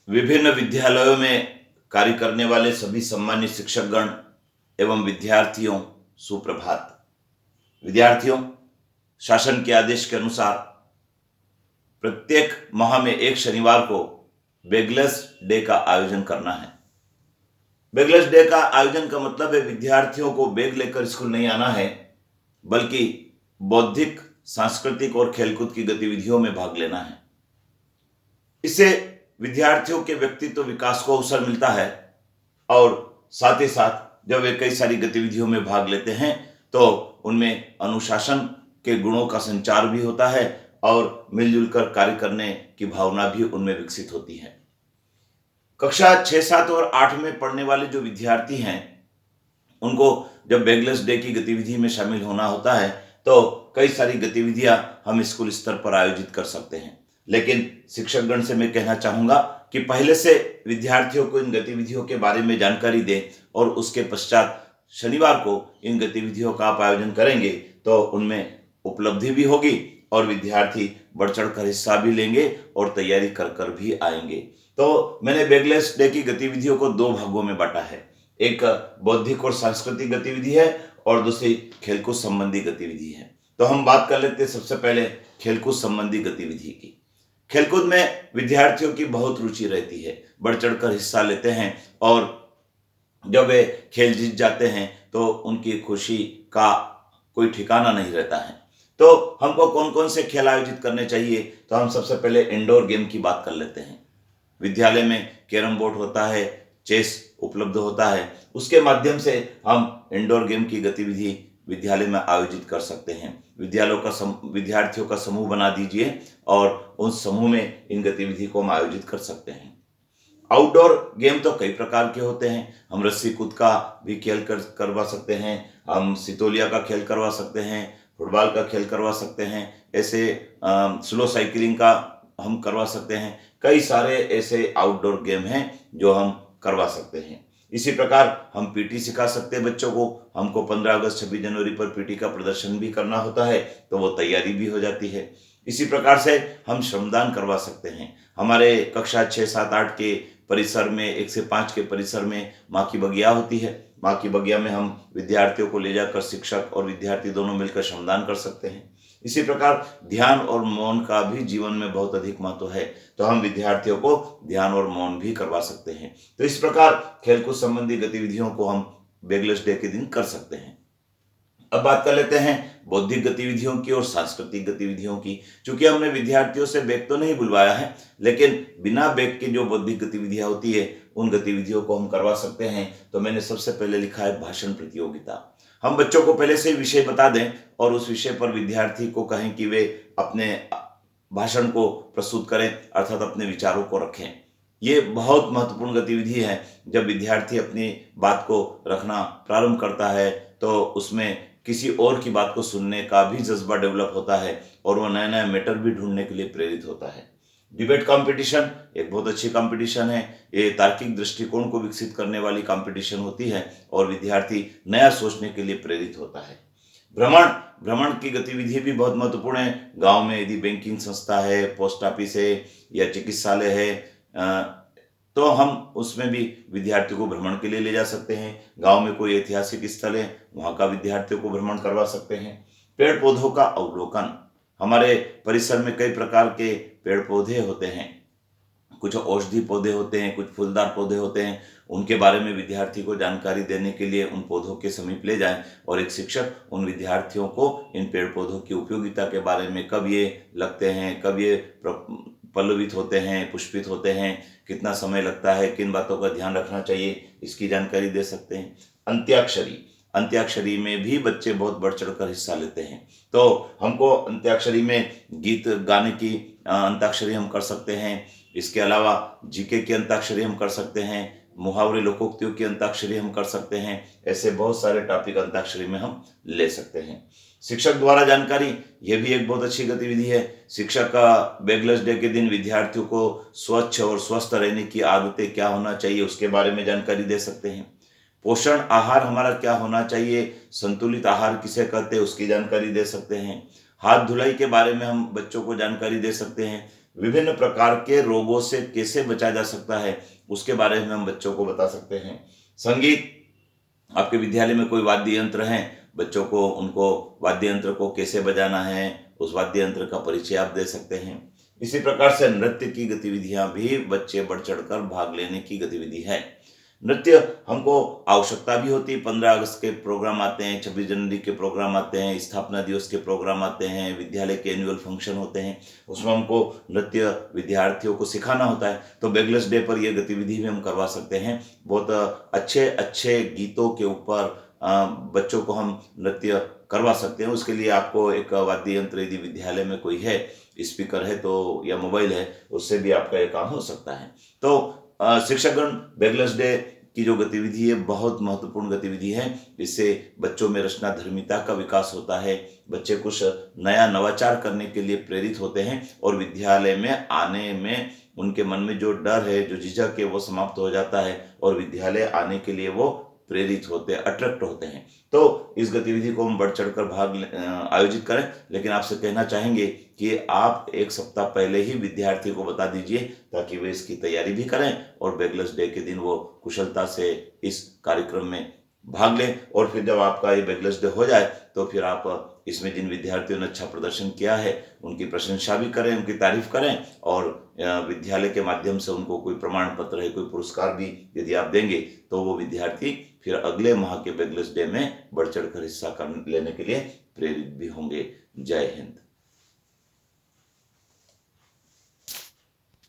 विभिन्न विद्यालयों में कार्य करने वाले सभी सम्मानित शिक्षकगण एवं विद्यार्थियों, सुप्रभात। विद्यार्थियों, शासन के आदेश के अनुसार प्रत्येक माह में एक शनिवार को बैगलेस डे का आयोजन करना है। बैगलेस डे का आयोजन का मतलब है विद्यार्थियों को बैग लेकर स्कूल नहीं आना है, बल्कि बौद्धिक, सांस्कृतिक और खेलकूद की गतिविधियों में भाग लेना है। इससे विद्यार्थियों के व्यक्तित्व विकास को अवसर मिलता है और साथ ही साथ जब वे कई सारी गतिविधियों में भाग लेते हैं तो उनमें अनुशासन के गुणों का संचार भी होता है और मिलजुल कर कार्य करने की भावना भी उनमें विकसित होती है। कक्षा 6, 7 और 8 में पढ़ने वाले जो विद्यार्थी हैं, उनको जब बैगलेस डे की गतिविधि में शामिल होना होता है तो कई सारी गतिविधियां हम स्कूल स्तर पर आयोजित कर सकते हैं। लेकिन शिक्षकगण से मैं कहना चाहूंगा कि पहले से विद्यार्थियों को इन गतिविधियों के बारे में जानकारी दें और उसके पश्चात शनिवार को इन गतिविधियों का आप आयोजन करेंगे तो उनमें उपलब्धि भी होगी और विद्यार्थी बढ़ चढ़ कर हिस्सा भी लेंगे और तैयारी कर कर भी आएंगे। तो मैंने बैगलेस डे की गतिविधियों को 2 भागों में बांटा है। एक बौद्धिक और सांस्कृतिक गतिविधि है और दूसरी खेलकूद संबंधी गतिविधि है। तो हम बात कर लेते हैं सबसे पहले खेलकूद संबंधी गतिविधि की। खेलकूद में विद्यार्थियों की बहुत रुचि रहती है, बढ़ चढ़कर हिस्सा लेते हैं और जब वे खेल जीत जाते हैं तो उनकी खुशी का कोई ठिकाना नहीं रहता है। तो हमको कौन कौन से खेल आयोजित करने चाहिए, तो हम सबसे पहले इंडोर गेम की बात कर लेते हैं। विद्यालय में कैरम बोर्ड होता है, चेस उपलब्ध होता है, उसके माध्यम से हम इंडोर गेम की गतिविधि विद्यालय में आयोजित कर सकते हैं। विद्यार्थियों का समूह बना दीजिए और उस समूह में इन गतिविधि को हम आयोजित कर सकते हैं। आउटडोर गेम तो कई प्रकार के होते हैं। हम रस्सी कूद का भी खेल करवा सकते हैं, हम सितोलिया का खेल करवा सकते हैं, फुटबॉल का खेल करवा सकते हैं, ऐसे स्लो साइकिलिंग का हम करवा सकते हैं। कई सारे ऐसे आउटडोर गेम हैं जो हम करवा सकते हैं। इसी प्रकार हम पीटी सिखा सकते हैं बच्चों को। हमको 15 अगस्त 26 जनवरी पर पीटी का प्रदर्शन भी करना होता है तो वो तैयारी भी हो जाती है। इसी प्रकार से हम श्रमदान करवा सकते हैं। हमारे कक्षा 6, 7, 8 के परिसर में, 1 से 5 के परिसर में माँ की बगिया होती है। माँ की बगिया में हम विद्यार्थियों को ले जाकर शिक्षक और विद्यार्थी दोनों मिलकर श्रमदान कर सकते हैं। इसी प्रकार ध्यान और मौन का भी जीवन में बहुत अधिक महत्व है, तो हम विद्यार्थियों को ध्यान और मौन भी करवा सकते हैं। तो इस प्रकार खेलकूद संबंधी गतिविधियों को हम बैगलेस डे के दिन कर सकते हैं। अब बात कर लेते हैं बौद्धिक गतिविधियों की और सांस्कृतिक गतिविधियों की। चूंकि हमने विद्यार्थियों से बैग तो नहीं बुलवाया है, लेकिन बिना बैग के जो बौद्धिक गतिविधियां होती है उन गतिविधियों को हम करवा सकते हैं। तो मैंने सबसे पहले लिखा है भाषण प्रतियोगिता। हम बच्चों को पहले से विषय बता दें और उस विषय पर विद्यार्थी को कहें कि वे अपने भाषण को प्रस्तुत करें, अर्थात अपने विचारों को रखें। ये बहुत महत्वपूर्ण गतिविधि है। जब विद्यार्थी अपनी बात को रखना प्रारंभ करता है तो उसमें किसी और की बात को सुनने का भी जज्बा डेवलप होता है और वो नया नया मैटर भी ढूंढने के लिए प्रेरित होता है। डिबेट कंपटीशन एक बहुत अच्छी कंपटीशन है। ये तार्किक दृष्टिकोण को विकसित करने वाली कंपटीशन होती है और विद्यार्थी नया सोचने के लिए प्रेरित होता है। भ्रमण भ्रमण की गतिविधि भी बहुत महत्वपूर्ण है। गांव में यदि बैंकिंग संस्था है, पोस्ट ऑफिस है या चिकित्सालय है, तो हम उसमें भी विद्यार्थियों को भ्रमण के लिए ले जा सकते हैं। गांव में कोई ऐतिहासिक स्थल है, वहां का विद्यार्थियों को भ्रमण करवा सकते हैं। पेड़ पौधों का अवलोकन। हमारे परिसर में कई प्रकार के पेड़ पौधे होते हैं। कुछ औषधि पौधे होते हैं, कुछ फूलदार पौधे होते हैं। उनके बारे में विद्यार्थी को जानकारी देने के लिए उन पौधों के समीप ले जाएं और एक शिक्षक उन विद्यार्थियों को इन पेड़ पौधों की उपयोगिता के बारे में, कब ये लगते हैं, कब ये पल्लवित होते हैं, पुष्पित होते हैं, कितना समय लगता है, किन बातों का ध्यान रखना चाहिए, इसकी जानकारी दे सकते हैं। अंत्याक्षरी अंत्याक्षरी में भी बच्चे बहुत बढ़ चढ़कर हिस्सा लेते हैं। तो हमको अंत्याक्षरी में गीत गाने की अंताक्षरी हम कर सकते हैं। इसके अलावा जीके की अंताक्षरी हम कर सकते हैं, मुहावरे लोकोक्तियों की अंताक्षरी हम कर सकते हैं। ऐसे बहुत सारे टॉपिक अंताक्षरी में हम ले सकते हैं। शिक्षक द्वारा जानकारी, यह भी एक बहुत अच्छी गतिविधि है। शिक्षक का बैगलेस डे के दिन विद्यार्थियों को स्वच्छ और स्वस्थ रहने की आदतें क्या होना चाहिए उसके बारे में जानकारी दे सकते हैं। पोषण आहार हमारा क्या होना चाहिए, संतुलित आहार किसे कहते हैं उसकी जानकारी दे सकते हैं। हाथ धुलाई के बारे में हम बच्चों को जानकारी दे सकते हैं। विभिन्न प्रकार के रोगों से कैसे बचा जा सकता है उसके बारे में हम बच्चों को बता सकते हैं। संगीत, आपके विद्यालय में कोई वाद्य यंत्र हैं, बच्चों को उनको वाद्य यंत्र को कैसे बजाना है उस वाद्य यंत्र का परिचय आप दे सकते हैं। इसी प्रकार से नृत्य की गतिविधियां भी बच्चे बढ़ चढ़कर भाग लेने की गतिविधि है। नृत्य हमको आवश्यकता भी होती है। 15 अगस्त के प्रोग्राम आते हैं, 26 जनवरी के प्रोग्राम आते हैं, स्थापना दिवस के प्रोग्राम आते हैं, विद्यालय के एनुअल फंक्शन होते हैं, उसमें हमको नृत्य विद्यार्थियों को सिखाना होता है। तो बेगलेस डे पर यह गतिविधि भी हम करवा सकते हैं। बहुत अच्छे अच्छे गीतों के ऊपर बच्चों को हम नृत्य करवा सकते हैं। उसके लिए आपको एक वाद्य यंत्र यदि विद्यालय में कोई है, स्पीकर है तो या मोबाइल है, उससे भी आपका ये काम हो सकता है। तो शिक्षकगण, बेगलेस डे की जो गतिविधि है बहुत महत्वपूर्ण गतिविधि है। इससे बच्चों में रचनाधर्मिता का विकास होता है, बच्चे कुछ नया नवाचार करने के लिए प्रेरित होते हैं और विद्यालय में आने में उनके मन में जो डर है, जो झिझक है, वो समाप्त हो जाता है और विद्यालय आने के लिए वो प्रेरित होते हैं, अट्रैक्ट होते हैं। तो इस गतिविधि को हम बढ़ चढ़कर आयोजित करें, लेकिन आपसे कहना चाहेंगे कि आप एक सप्ताह पहले ही विद्यार्थी को बता दीजिए ताकि वे इसकी तैयारी भी करें और बेगलेस डे के दिन वो कुशलता से इस कार्यक्रम में भाग लें। और फिर जब आपका ये बेगलेस डे हो जाए तो फिर आप इसमें जिन विद्यार्थियों ने अच्छा प्रदर्शन किया है उनकी प्रशंसा भी करें, उनकी तारीफ करें और विद्यालय के माध्यम से उनको कोई प्रमाण पत्र है, कोई पुरस्कार भी यदि आप देंगे तो वो विद्यार्थी फिर अगले माह के बेगलेस डे में बढ़ चढ़कर हिस्सा लेने के लिए प्रेरित भी होंगे। जय हिंद।